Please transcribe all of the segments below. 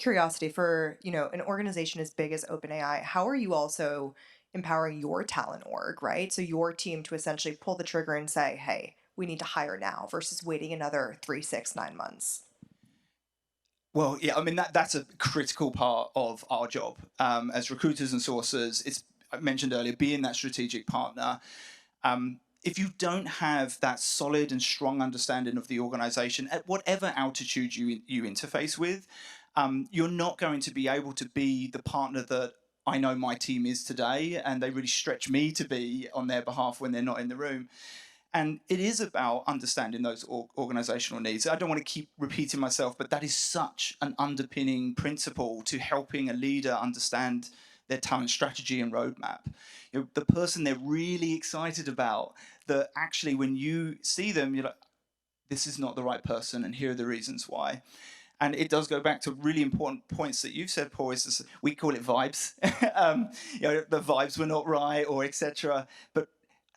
of curiosity for, an organization as big as OpenAI, how are you also empowering your talent org, right? So your team to essentially pull the trigger and say, hey, we need to hire now versus waiting another 3, 6, 9 months. Well, yeah, I mean that's a critical part of our job as recruiters and sourcers. It's I mentioned earlier being that strategic partner. If you don't have that solid and strong understanding of the organization at whatever altitude you interface with, you're not going to be able to be the partner that I know my team is today, and they really stretch me to be on their behalf when they're not in the room. And it is about understanding those organizational needs. I don't want to keep repeating myself, but that is such an underpinning principle to helping a leader understand their talent strategy and roadmap. The person they're really excited about, that actually when you see them, you're like, this is not the right person, and here are the reasons why. And it does go back to really important points that you've said, Paul. Is this, we call it vibes. The vibes were not right, or etc. But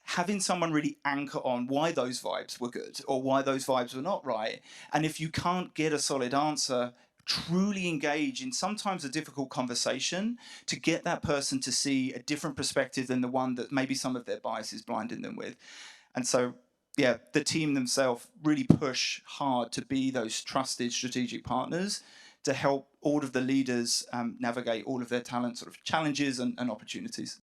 having someone really anchor on why those vibes were good or why those vibes were not right, and if you can't get a solid answer, truly engage in sometimes a difficult conversation to get that person to see a different perspective than the one that maybe some of their bias is blinding them with. And so, yeah, the team themselves really push hard to be those trusted strategic partners to help all of the leaders navigate all of their talent sort of challenges and opportunities.